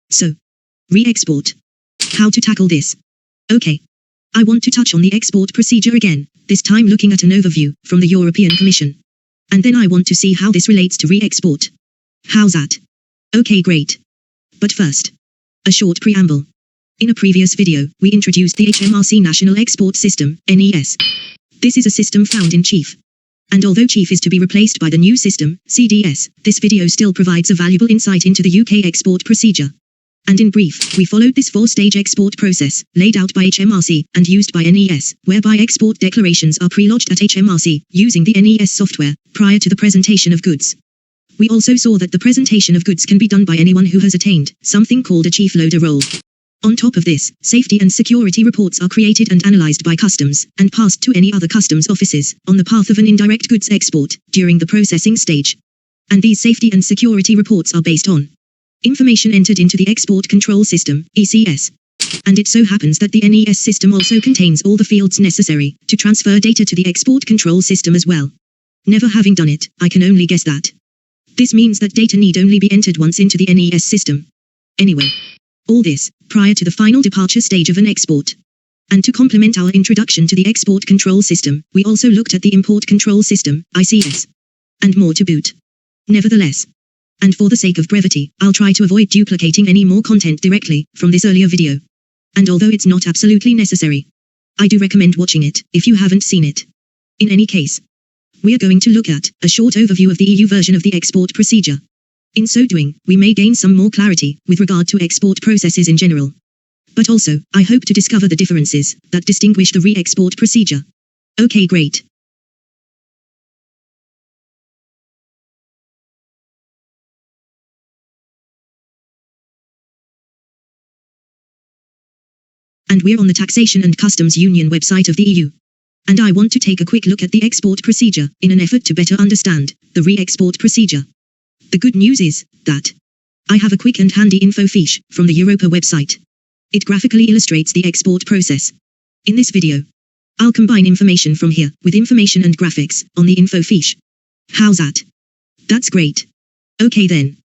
So, re-export. How to tackle this? Okay. I want to touch on the export procedure again, this time looking at an overview from the European Commission. And then I want to see how this relates to re-export. How's that? Okay, great. But first, a short preamble. In a previous video, we introduced the HMRC National Export System, NES. This is a system found in CHIEF. And although CHIEF is to be replaced by the new system, CDS, this video still provides a valuable insight into the UK export procedure. And in brief, we followed this 4-stage export process, laid out by HMRC, and used by NES, whereby export declarations are pre-lodged at HMRC, using the NES software, prior to the presentation of goods. We also saw that the presentation of goods can be done by anyone who has attained something called a CHIEF loader role. On top of this, safety and security reports are created and analyzed by customs, and passed to any other customs officers, on the path of an indirect goods export, during the processing stage. And these safety and security reports are based on information entered into the Export Control System, ECS. And it so happens that the NES system also contains all the fields necessary to transfer data to the Export Control System as well. Never having done it, I can only guess that. This means that data need only be entered once into the NES system. Anyway, all this, prior to the final departure stage of an export. And to complement our introduction to the Export Control System, we also looked at the Import Control System, ICS. And more to boot. Nevertheless, and for the sake of brevity, I'll try to avoid duplicating any more content directly from this earlier video. And although it's not absolutely necessary, I do recommend watching it if you haven't seen it. In any case, we are going to look at a short overview of the EU version of the export procedure. In so doing, we may gain some more clarity with regard to export processes in general. But also, I hope to discover the differences that distinguish the re-export procedure. Okay, great. And we're on the Taxation and Customs Union website of the EU. And I want to take a quick look at the export procedure, in an effort to better understand the re-export procedure. The good news is that I have a quick and handy info fiche from the Europa website. It graphically illustrates the export process. In this video, I'll combine information from here with information and graphics on the info fiche. How's that? That's great. Okay then.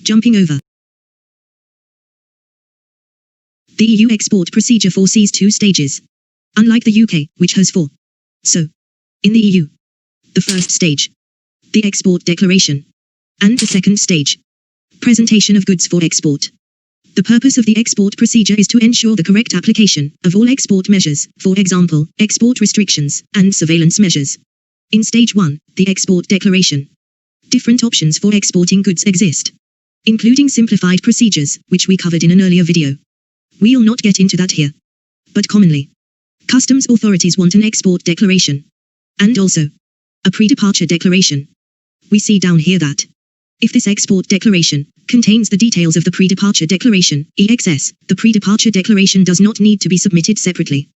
Jumping over. The EU export procedure foresees 2 stages, unlike the UK, which has 4. So, in the EU, the first stage, the export declaration, and the second stage, presentation of goods for export. The purpose of the export procedure is to ensure the correct application of all export measures, for example, export restrictions and surveillance measures. In stage 1, the export declaration, different options for exporting goods exist, including simplified procedures, which we covered in an earlier video. We'll not get into that here. But commonly, customs authorities want an export declaration, and also a pre-departure declaration. We see down here that if this export declaration contains the details of the pre-departure declaration, EXS, the pre-departure declaration does not need to be submitted separately.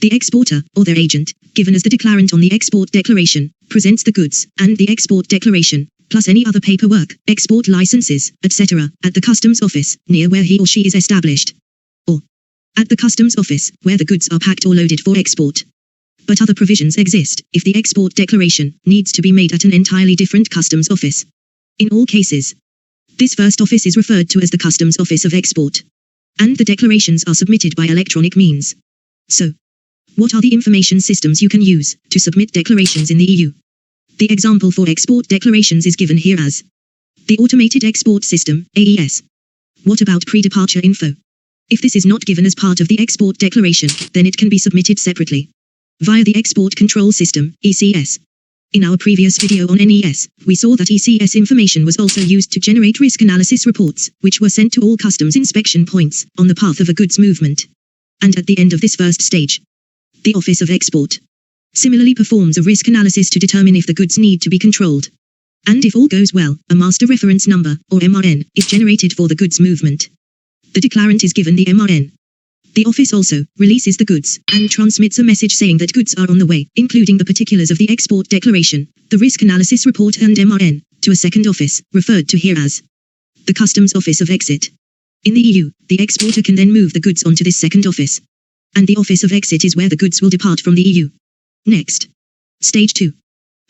The exporter, or their agent, given as the declarant on the export declaration, presents the goods and the export declaration, plus any other paperwork, export licenses, etc., at the customs office, near where he or she is established. Or at the customs office, where the goods are packed or loaded for export. But other provisions exist if the export declaration needs to be made at an entirely different customs office. In all cases, this first office is referred to as the Customs Office of Export, and the declarations are submitted by electronic means. So, what are the information systems you can use to submit declarations in the EU? The example for export declarations is given here as the Automated Export System, AES. What about pre-departure info? If this is not given as part of the export declaration, then it can be submitted separately via the Export Control System, ECS. In our previous video on NES, we saw that ECS information was also used to generate risk analysis reports, which were sent to all customs inspection points on the path of a goods movement. And at the end of this first stage, the Office of Export similarly performs a risk analysis to determine if the goods need to be controlled. And if all goes well, a Master Reference Number, or MRN, is generated for the goods movement. The declarant is given the MRN. The office also releases the goods and transmits a message saying that goods are on the way, including the particulars of the export declaration, the risk analysis report and MRN, to a second office, referred to here as the Customs Office of Exit. In the EU, the exporter can then move the goods onto this second office. And the Office of Exit is where the goods will depart from the EU. Next. Stage 2.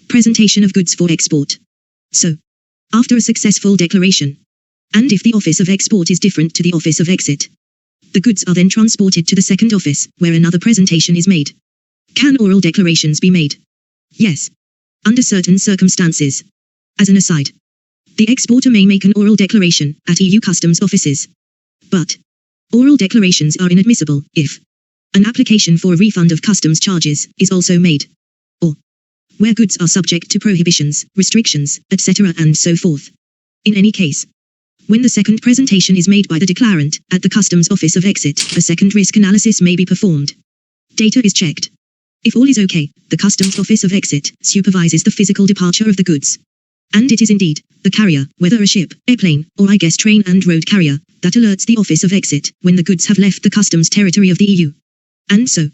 Presentation of goods for export. So, after a successful declaration, And if the office of export is different to the office of exit, the goods are then transported to the second office, where another presentation is made. Can oral declarations be made? Yes. Under certain circumstances. As an aside, the exporter may make an oral declaration at EU customs offices. But oral declarations are inadmissible if an application for a refund of customs charges is also made, or where goods are subject to prohibitions, restrictions, etc. and so forth. In any case, when the second presentation is made by the declarant at the customs office of exit, a second risk analysis may be performed. Data is checked. If all is okay, the customs office of exit supervises the physical departure of the goods. And it is indeed the carrier, whether a ship, airplane, or I guess train and road carrier, that alerts the office of exit when the goods have left the customs territory of the EU. And so,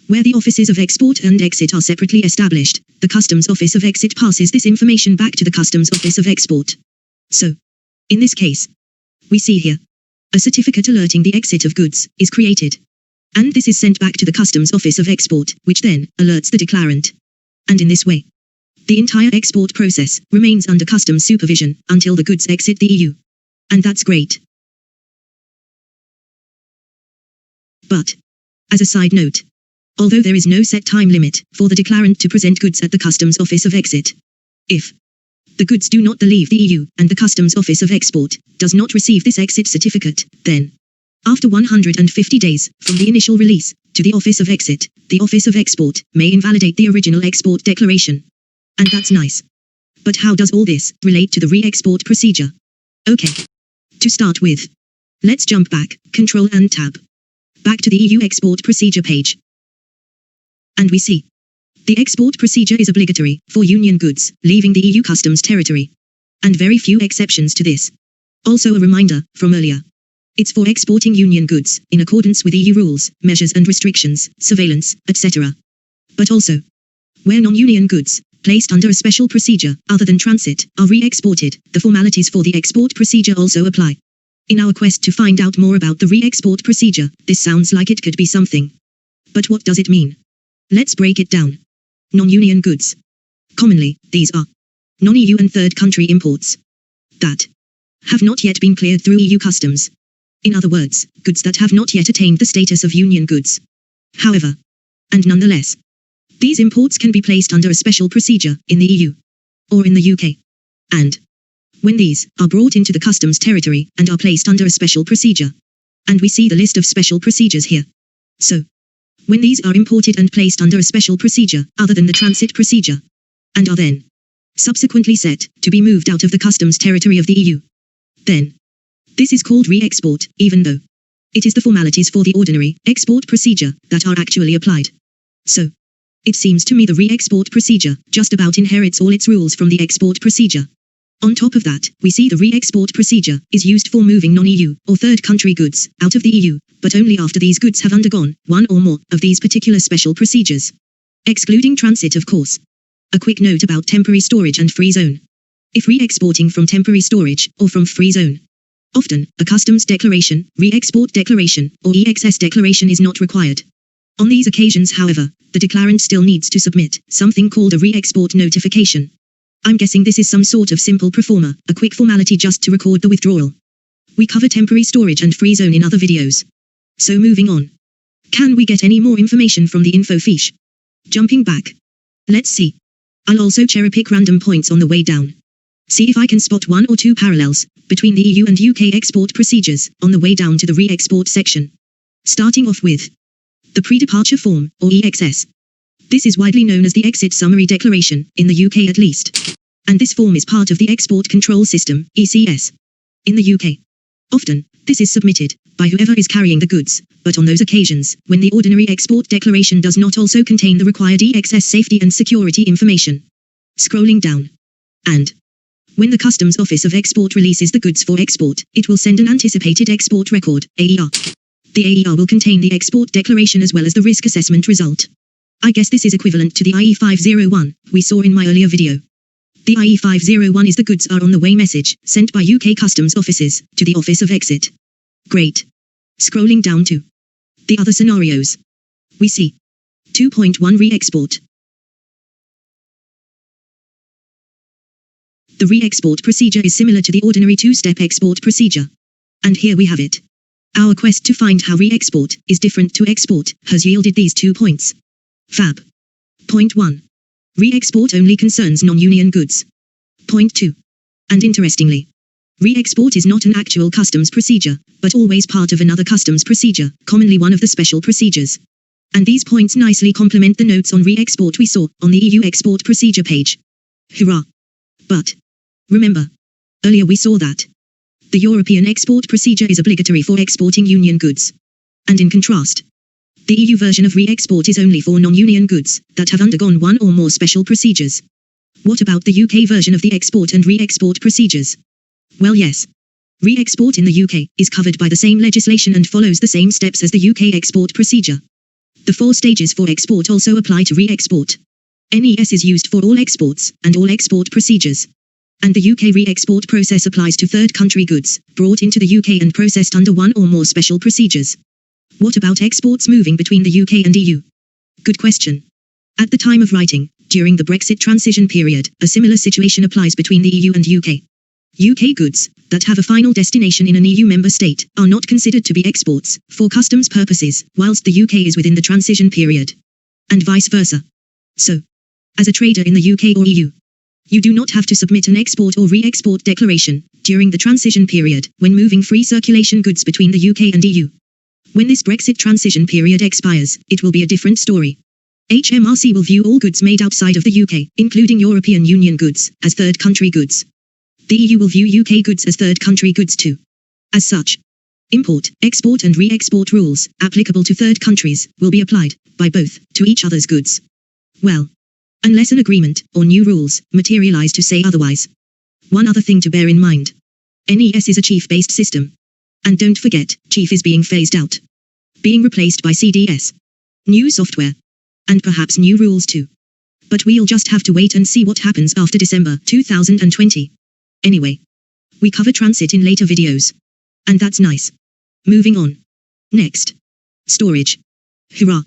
where the offices of export and exit are separately established, the customs office of exit passes this information back to the customs office of export. So, in this case, we see here, a certificate alerting the exit of goods is created. And this is sent back to the customs office of export, which then alerts the declarant. And in this way, the entire export process remains under customs supervision until the goods exit the EU. And that's great. But, as a side note, although there is no set time limit for the declarant to present goods at the customs office of exit, if the goods do not leave the EU and the customs office of export does not receive this exit certificate, then, after 150 days from the initial release to the office of exit, the office of export may invalidate the original export declaration. And that's nice. But how does all this relate to the re-export procedure? Okay. To start with, let's jump back, Control and Tab. Back to the EU export procedure page. And we see the export procedure is obligatory for Union goods leaving the EU customs territory. And very few exceptions to this. Also a reminder from earlier. It's for exporting Union goods in accordance with EU rules, measures and restrictions, surveillance, etc. But also, where non-Union goods placed under a special procedure other than transit are re-exported, the formalities for the export procedure also apply. In our quest to find out more about the re-export procedure, this sounds like it could be something. But what does it mean? Let's break it down. Non-Union goods. Commonly, these are non-EU and third country imports that have not yet been cleared through EU customs. In other words, goods that have not yet attained the status of Union goods. However, and nonetheless, these imports can be placed under a special procedure in the EU or in the UK. And when these are brought into the customs territory and are placed under a special procedure, and we see the list of special procedures here. So, when these are imported and placed under a special procedure other than the transit procedure, and are then subsequently set to be moved out of the customs territory of the EU, then this is called re-export, even though it is the formalities for the ordinary export procedure that are actually applied. So, it seems to me the re-export procedure just about inherits all its rules from the export procedure. On top of that, we see the re-export procedure is used for moving non-EU or third country goods out of the EU, but only after these goods have undergone one or more of these particular special procedures. Excluding transit, of course. A quick note about temporary storage and free zone. If re-exporting from temporary storage or from free zone, often a customs declaration, re-export declaration, or EXS declaration is not required. On these occasions, however, the declarant still needs to submit something called a re-export notification. I'm guessing this is some sort of simple proforma, a quick formality just to record the withdrawal. We cover temporary storage and free zone in other videos. So moving on. Can we get any more information from the info fiche? Jumping back. Let's see. I'll also cherry pick random points on the way down. See if I can spot one or two parallels between the EU and UK export procedures on the way down to the re-export section. Starting off with the pre-departure form, or EXS. This is widely known as the Exit Summary Declaration, in the UK at least. And this form is part of the Export Control System, ECS. In the UK, often, this is submitted by whoever is carrying the goods, but on those occasions, when the ordinary export declaration does not also contain the required EXS safety and security information. Scrolling down. And when the Customs Office of Export releases the goods for export, it will send an anticipated export record, AER. The AER will contain the export declaration as well as the risk assessment result. I guess this is equivalent to the IE501 we saw in my earlier video. The IE501 is the goods are on the way message sent by UK customs offices to the Office of Exit. Great. Scrolling down to the other scenarios. We see 2.1 re-export. The re-export procedure is similar to the ordinary two-step export procedure. And here we have it. Our quest to find how re-export is different to export has yielded these 2 points. Fab. Point 1. Re-export only concerns non-union goods. Point 2. And interestingly, re-export is not an actual customs procedure, but always part of another customs procedure, commonly one of the special procedures. And these points nicely complement the notes on re-export we saw on the EU export procedure page. Hurrah! But remember, earlier we saw that the European export procedure is obligatory for exporting union goods. And in contrast, the EU version of re-export is only for non-union goods that have undergone one or more special procedures. What about the UK version of the export and re-export procedures? Well, yes. Re-export in the UK is covered by the same legislation and follows the same steps as the UK export procedure. The 4 stages for export also apply to re-export. NES is used for all exports and all export procedures. And the UK re-export process applies to third country goods brought into the UK and processed under one or more special procedures. What about exports moving between the UK and EU? Good question. At the time of writing, during the Brexit transition period, a similar situation applies between the EU and UK. UK goods that have a final destination in an EU member state are not considered to be exports for customs purposes, whilst the UK is within the transition period. And vice versa. So, as a trader in the UK or EU, you do not have to submit an export or re-export declaration during the transition period when moving free circulation goods between the UK and EU. When this Brexit transition period expires, it will be a different story. HMRC will view all goods made outside of the UK, including European Union goods, as third country goods. The EU will view UK goods as third country goods too. As such, import, export and re-export rules applicable to third countries will be applied by both to each other's goods. Well, unless an agreement or new rules materialize to say otherwise. One other thing to bear in mind. NES is a chief-based system. And don't forget, chief is being phased out. Being replaced by CDS. New software. And perhaps new rules too. But we'll just have to wait and see what happens after December 2020. Anyway, we cover transit in later videos. And that's nice. Moving on. Next. Storage. Hurrah!